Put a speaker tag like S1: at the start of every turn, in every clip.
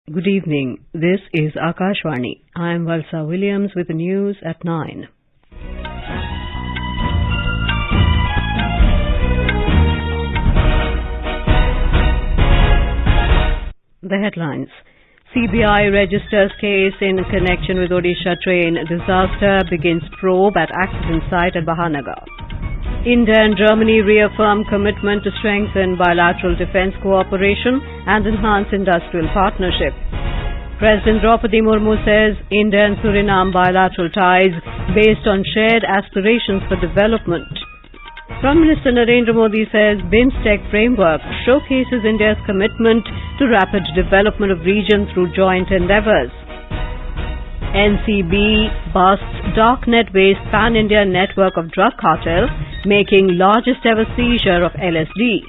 S1: Good evening. This is Akashvani. I am Valsa Williams with the news at 9. The headlines. CBI registers case in connection with Odisha train disaster, begins probe at accident site at Bahanaga. India and Germany reaffirm commitment to strengthen bilateral defence cooperation and enhance industrial partnership. President Droupadi Murmu says India and Suriname bilateral ties based on shared aspirations for development. Prime Minister Narendra Modi says BIMSTEC framework showcases India's commitment to rapid development of region through joint endeavours. NCB busts darknet-based pan-India network of drug cartel, making largest ever seizure of LSD.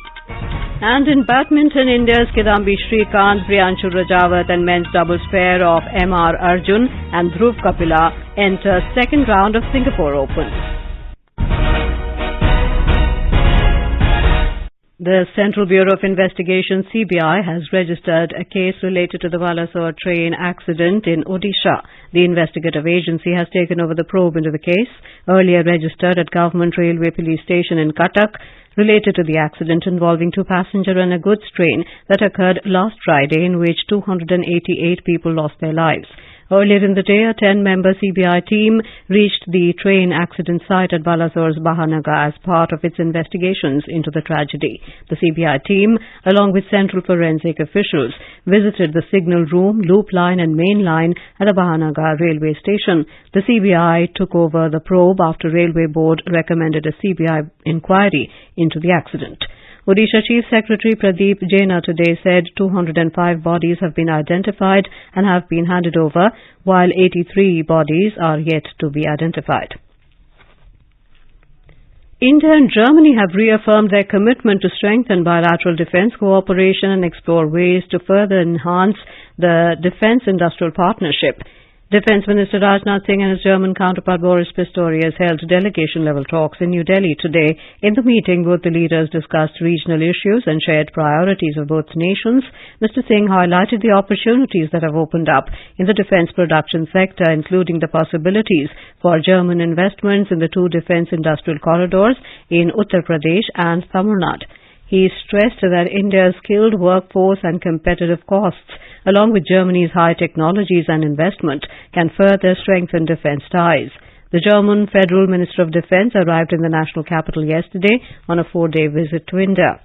S1: And in badminton, India's Kidambi Srikanth, Priyanshu, Rajawat and men's doubles pair of Arjun and Dhruv Kapila enter second round of Singapore Open. The Central Bureau of Investigation (CBI) has registered a case related to the Balasore train accident in Odisha. The investigative agency has taken over the probe into the case, earlier registered at Government Railway Police Station in Cuttack, related to the accident involving two passenger and a goods train that occurred last Friday, in which 288 people lost their lives. Earlier in the day, a 10-member CBI team reached the train accident site at Balasore's Bahanaga as part of its investigations into the tragedy. The CBI team, along with central forensic officials, visited the signal room, loop line and main line at the Bahanaga railway station. The CBI took over the probe after Railway Board recommended a CBI inquiry into the accident. Odisha Chief Secretary Pradeep Jaina today said 205 bodies have been identified and have been handed over, while 83 bodies are yet to be identified. India and Germany have reaffirmed their commitment to strengthen bilateral defence cooperation and explore ways to further enhance the defence-industrial partnership. Defence Minister Rajnath Singh and his German counterpart Boris Pistorius held delegation-level talks in New Delhi today. In the meeting, both the leaders discussed regional issues and shared priorities of both nations. Mr. Singh highlighted the opportunities that have opened up in the defence production sector, including the possibilities for German investments in the two defence industrial corridors in Uttar Pradesh and Tamil Nadu. He stressed that India's skilled workforce and competitive costs, along with Germany's high technologies and investment, can further strengthen defence ties. The German Federal Minister of Defence arrived in the national capital yesterday on a 4-day visit to India.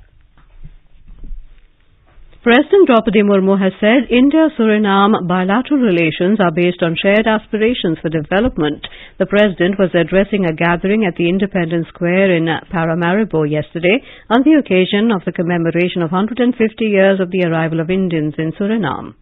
S1: President Droupadi Murmu has said India-Suriname bilateral relations are based on shared aspirations for development. The President was addressing a gathering at the Independence Square in Paramaribo yesterday on the occasion of the commemoration of 150 years of the arrival of Indians in Suriname.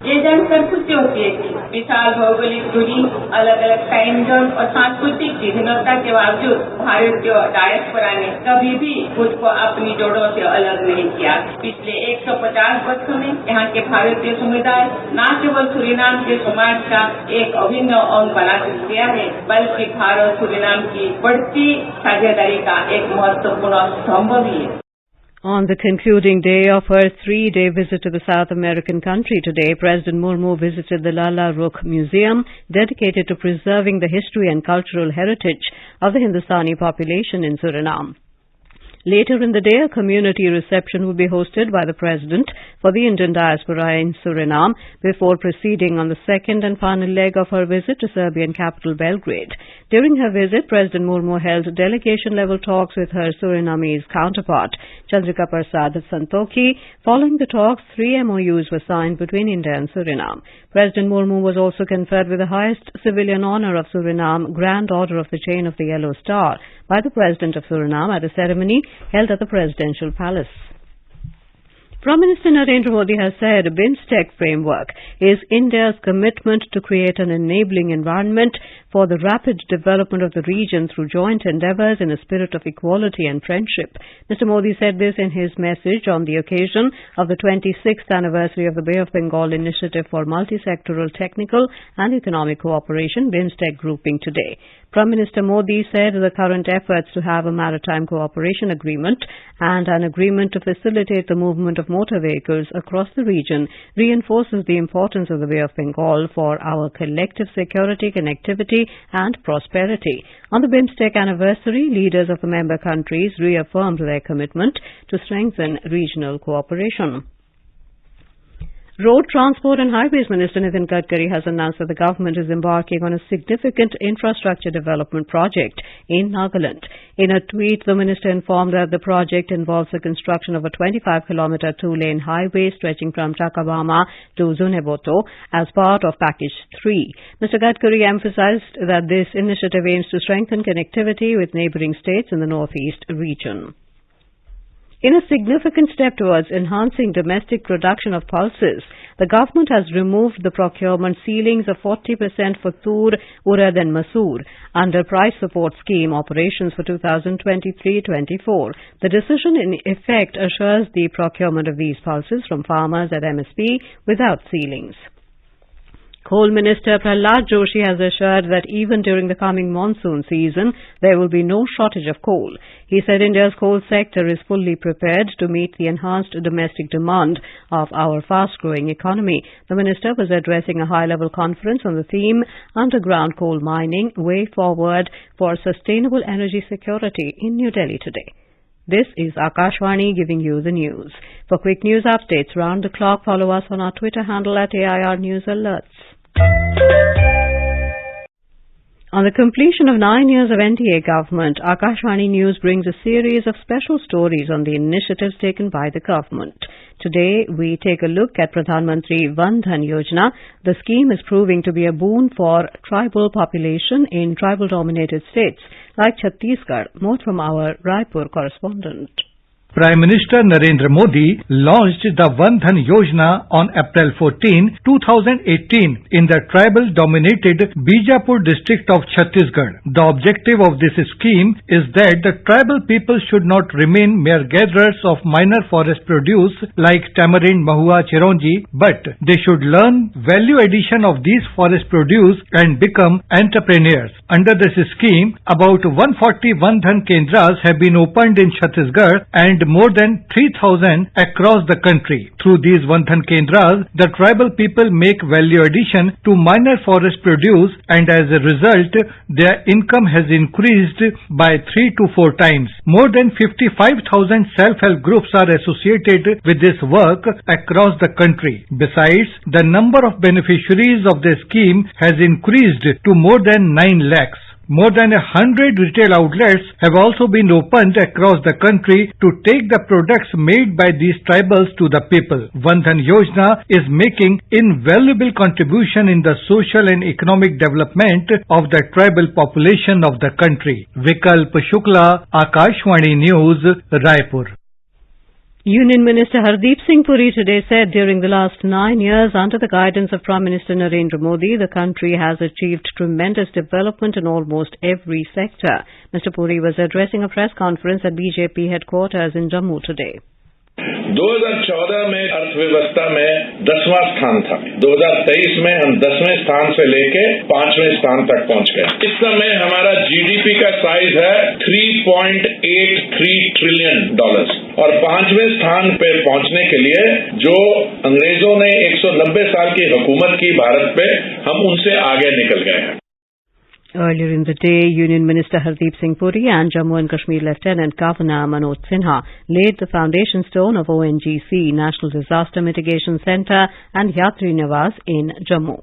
S2: ये जानकर खुशी होती है कि विशाल भौगोलिक दूरी, अलग-अलग time zone और सांस्कृतिक विभिन्नता के बावजूद भारतीय डायस्पोरा ने कभी भी खुद को अपनी जड़ों से अलग नहीं किया। पिछले 150 वर्षों में यहाँ के भारतीय समुदाय न केवल सूरीनाम के समाज का एक अभिन्न अंग बना दिया है, बल्कि भारत सूरीनाम की बढ़ती साझेदारी का एक महत्वपूर्ण स्तंभ भी है.
S1: On the concluding day of her 3-day visit to the South American country today, President Murmu visited the Lala Rukh Museum, dedicated to preserving the history and cultural heritage of the Hindustani population in Suriname. Later in the day, a community reception will be hosted by the President for the Indian diaspora in Suriname before proceeding on the second and final leg of her visit to Serbian capital Belgrade. During her visit, President Murmu held delegation-level talks with her Surinamese counterpart, Chandrika Prasad Santokhi. Following the talks, 3 MOUs were signed between India and Suriname. President Murmu was also conferred with the highest civilian honour of Suriname, Grand Order of the Chain of the Yellow Star, by the President of Suriname at a ceremony held at the Presidential Palace. Prime Minister Narendra Modi has said a BIMSTEC framework is India's commitment to create an enabling environment for the rapid development of the region through joint endeavours in a spirit of equality and friendship. Mr. Modi said this in his message on the occasion of the 26th anniversary of the Bay of Bengal Initiative for Multi-Sectoral Technical and Economic Cooperation, BIMSTEC grouping today. Prime Minister Modi said the current efforts to have a maritime cooperation agreement and an agreement to facilitate the movement of motor vehicles across the region reinforces the importance of the Bay of Bengal for our collective security, connectivity and prosperity. On the BIMSTEC anniversary, leaders of the member countries reaffirmed their commitment to strengthen regional cooperation. Road Transport and Highways Minister Nitin Gadkari has announced that the government is embarking on a significant infrastructure development project in Nagaland. In a tweet, the minister informed that the project involves the construction of a 25-kilometre two-lane highway stretching from Chakabama to Zuneboto as part of Package 3. Mr. Gadkari emphasized that this initiative aims to strengthen connectivity with neighbouring states in the northeast region. In a significant step towards enhancing domestic production of pulses, the government has removed the procurement ceilings of 40% for tur, urad and masoor under price support scheme operations for 2023-24. The decision in effect assures the procurement of these pulses from farmers at MSP without ceilings. Coal Minister Prahlad Joshi has assured that even during the coming monsoon season, there will be no shortage of coal. He said India's coal sector is fully prepared to meet the enhanced domestic demand of our fast-growing economy. The minister was addressing a high-level conference on the theme Underground Coal Mining, Way Forward for Sustainable Energy Security in New Delhi today. This is Akashvani giving you the news. For quick news updates round the clock, follow us on our Twitter handle at AIR News Alerts. On the completion of 9 years of NDA government, Akashvani News brings a series of special stories on the initiatives taken by the government. Today, we take a look at Pradhan Mantri Van Dhan Yojana. The scheme is proving to be a boon for tribal population in tribal-dominated states like Chhattisgarh. More from our Raipur correspondent.
S3: Prime Minister Narendra Modi launched the Van Dhan Yojana on April 14, 2018 in the tribal-dominated Bijapur district of Chhattisgarh. The objective of this scheme is that the tribal people should not remain mere gatherers of minor forest produce like tamarind, mahua, chironji, but they should learn value addition of these forest produce and become entrepreneurs. Under this scheme, about 140 Van Dhan Kendras have been opened in Chhattisgarh and more than 3,000 across the country. Through these Van Dhan Kendras, the tribal people make value addition to minor forest produce, and as a result, their income has increased by 3 to 4 times. More than 55,000 self-help groups are associated with this work across the country. Besides, the number of beneficiaries of the scheme has increased to more than 9 lakhs. More than 100 retail outlets have also been opened across the country to take the products made by these tribals to the people. Van Dhan Yojana is making invaluable contribution in the social and economic development of the tribal population of the country. Vikalp Shukla, Akashvani News, Raipur.
S1: Union Minister Hardeep Singh Puri today said during the last 9 years, under the guidance of Prime Minister Narendra Modi, the country has achieved tremendous development in almost every sector. Mr. Puri was addressing a press conference at BJP headquarters in Jammu today.
S4: 2014 में अर्थव्यवस्था में 10वां स्थान था। 2023 में हम 10वें स्थान से लेके 5वें स्थान तक पहुंच गए। इस समय हमारा जीडीपी का साइज है $3.83 ट्रिलियन और 5वें स्थान पे पहुंचने के लिए जो अंग्रेजों ने 190 साल की हुकूमत की भारत पे, हम उनसे आगे निकल गए हैं।
S1: Earlier in the day, Union Minister Hardeep Singh Puri and Jammu and Kashmir Lieutenant Governor Manoj Sinha laid the foundation stone of ONGC, National Disaster Mitigation Centre, and Yatri Niwas in Jammu.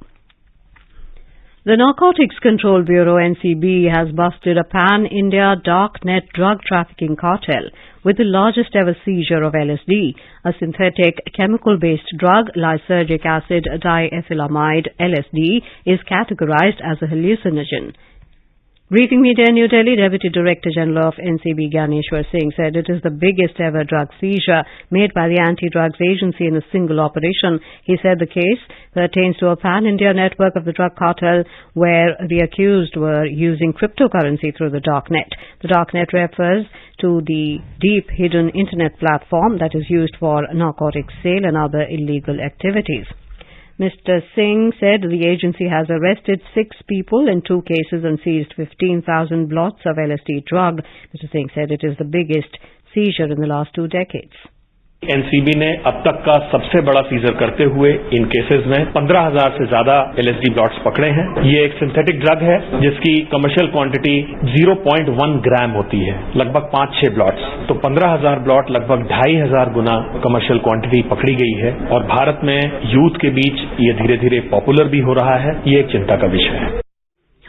S1: The Narcotics Control Bureau NCB has busted a pan-India darknet drug trafficking cartel with the largest ever seizure of LSD, a synthetic chemical-based drug. Lysergic acid diethylamide LSD is categorized as a hallucinogen. Briefing media in New Delhi, Deputy Director General of NCB Gyaneshwar Singh said it is the biggest ever drug seizure made by the Anti-Drugs Agency in a single operation. He said the case pertains to a pan-India network of the drug cartel where the accused were using cryptocurrency through the darknet. The darknet refers to the deep hidden internet platform that is used for narcotics sale and other illegal activities. Mr. Singh said the agency has arrested 6 people in 2 cases and seized 15,000 blots of LSD drug. Mr. Singh said it is the biggest seizure in the last 2 decades.
S5: NCB ने अब तक का सबसे बड़ा scissor करते हुए इन cases में 15,000 से ज्यादा LSD ब्लॉट्स पकड़े हैं। ये एक सिंथेटिक ड्रग है जिसकी कमर्शियल क्वांटिटी 0.1 ग्राम होती है, लगभग 5-6 ब्लॉट्स। तो 15,000 ब्लॉट लगभग 2,500 गुना कमर्शियल क्वांटिटी पकड़ी गई है और भारत में यूथ के बीच ये धीरे धीरे पॉपुलर भी हो रहा है। ये एक चिंता का विषय है।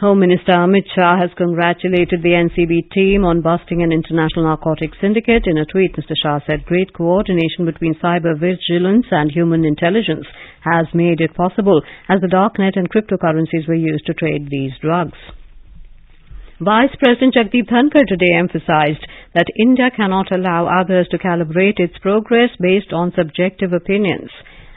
S1: Home Minister Amit Shah has congratulated the NCB team on busting an international narcotics syndicate. In a tweet, Mr. Shah said great coordination between cyber vigilance and human intelligence has made it possible, as the darknet and cryptocurrencies were used to trade these drugs. Vice President Jagdeep Dhankar today emphasized that India cannot allow others to calibrate its progress based on subjective opinions.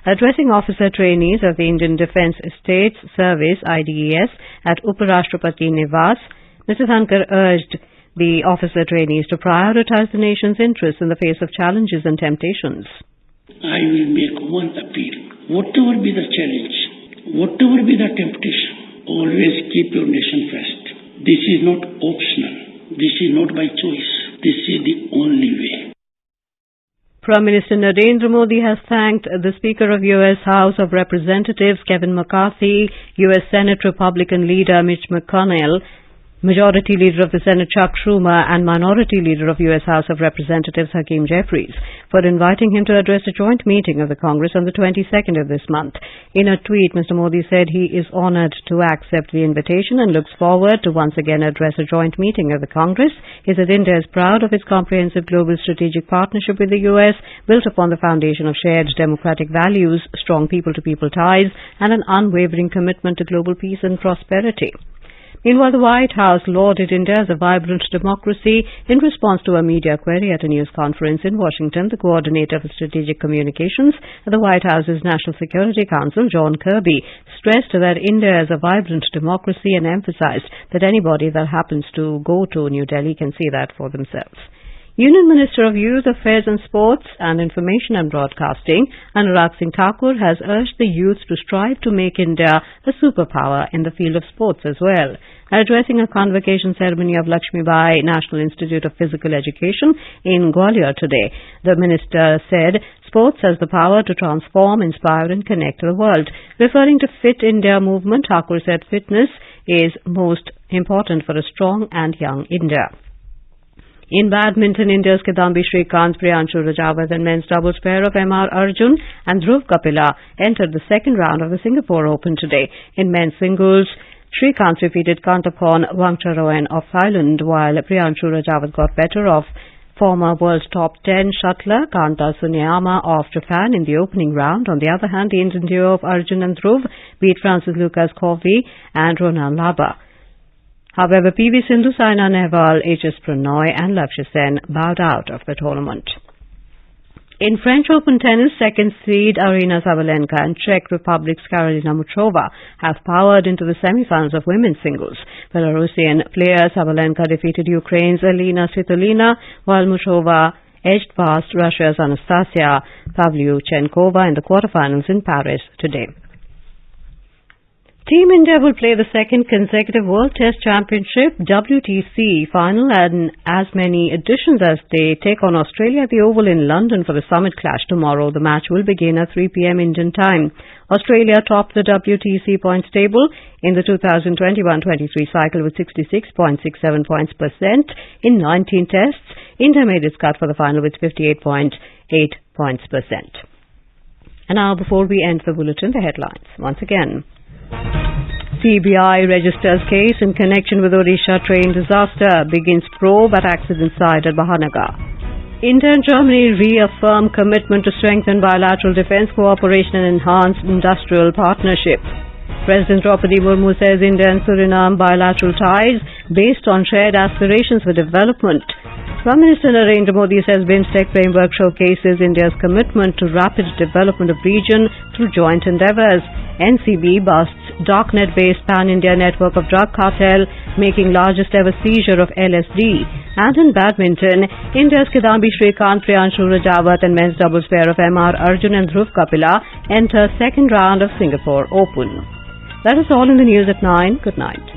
S1: Addressing officer trainees of the Indian Defence States Service IDES at Uparashtrapati Niwas, Mr. Dhankar urged the officer trainees to prioritize the nation's interests in the face of challenges and temptations.
S6: I will make one appeal. Whatever be the challenge, whatever be the temptation, always keep your nation first. This is not optional. This is not by choice. This is the only way.
S1: Prime Minister Narendra Modi has thanked the Speaker of U.S. House of Representatives Kevin McCarthy, U.S. Senate Republican leader Mitch McConnell, Majority Leader of the Senate Chuck Schumer and Minority Leader of U.S. House of Representatives Hakeem Jeffries for inviting him to address a joint meeting of the Congress on the 22nd of this month. In a tweet, Mr. Modi said he is honoured to accept the invitation and looks forward to once again address a joint meeting of the Congress. He said India is proud of its comprehensive global strategic partnership with the U.S., built upon the foundation of shared democratic values, strong people-to-people ties, and an unwavering commitment to global peace and prosperity. Meanwhile, the White House lauded India as a vibrant democracy in response to a media query at a news conference in Washington. The coordinator for strategic communications at the White House's National Security Council, John Kirby, stressed that India is a vibrant democracy and emphasized that anybody that happens to go to New Delhi can see that for themselves. Union Minister of Youth Affairs and Sports and Information and Broadcasting, Anurag Singh Thakur, has urged the youth to strive to make India a superpower in the field of sports as well. Addressing a convocation ceremony of Lakshmibai National Institute of Physical Education in Gwalior today, the minister said sports has the power to transform, inspire and connect the world. Referring to Fit India movement, Thakur said fitness is most important for a strong and young India. In badminton, India's Kidambi Srikanth, Priyanshu, Rajawat and men's doubles pair of Arjun and Dhruv Kapila entered the second round of the Singapore Open today. In men's singles, Srikanth defeated Kantapon Wangcharoen of Thailand, while Priyanshu Rajawat got better of former world top 10 shuttler Kanta Sunyama of Japan in the opening round. On the other hand, the Indian duo of Arjun and Dhruv beat Francis Lucas Covey and Ronan Laba. However, PV Sindhu, Saina Nehwal, HS Pranoy and Lakshya Sen bowed out of the tournament. In French Open tennis, second seed Aryna Sabalenka and Czech Republic's Karolina Muchova have powered into the semi-finals of women's singles. Belarusian player Sabalenka defeated Ukraine's Elena Svitolina, while Muchova edged past Russia's Anastasia Pavlyuchenkova in the quarterfinals in Paris today. Team India will play the second consecutive World Test Championship WTC final and as many editions as they take on Australia at the Oval in London for the summit clash tomorrow. The match will begin at 3 p.m. Indian time. Australia topped the WTC points table in the 2021-23 cycle with 66.67 points percent in 19 tests. India made its cut for the final with 58.8 points percent. And now, before we end the bulletin, the headlines once again. CBI registers case in connection with Odisha train disaster, begins probe at accident site at Bahanaga. India and Germany reaffirm commitment to strengthen bilateral defence cooperation and enhance industrial partnership. President Droupadi Murmu says India and Suriname bilateral ties based on shared aspirations for development. Prime Minister Narendra Modi says BIMSTEC framework showcases India's commitment to rapid development of region through joint endeavours. NCB busts darknet-based pan-India network of drug cartel, making largest ever seizure of LSD. And in badminton, India's Kidambi Srikanth, Priyanshu Rajawat and men's doubles pair of Arjun and Dhruv Kapila enter second round of Singapore Open. That is all in the news at 9. Good night.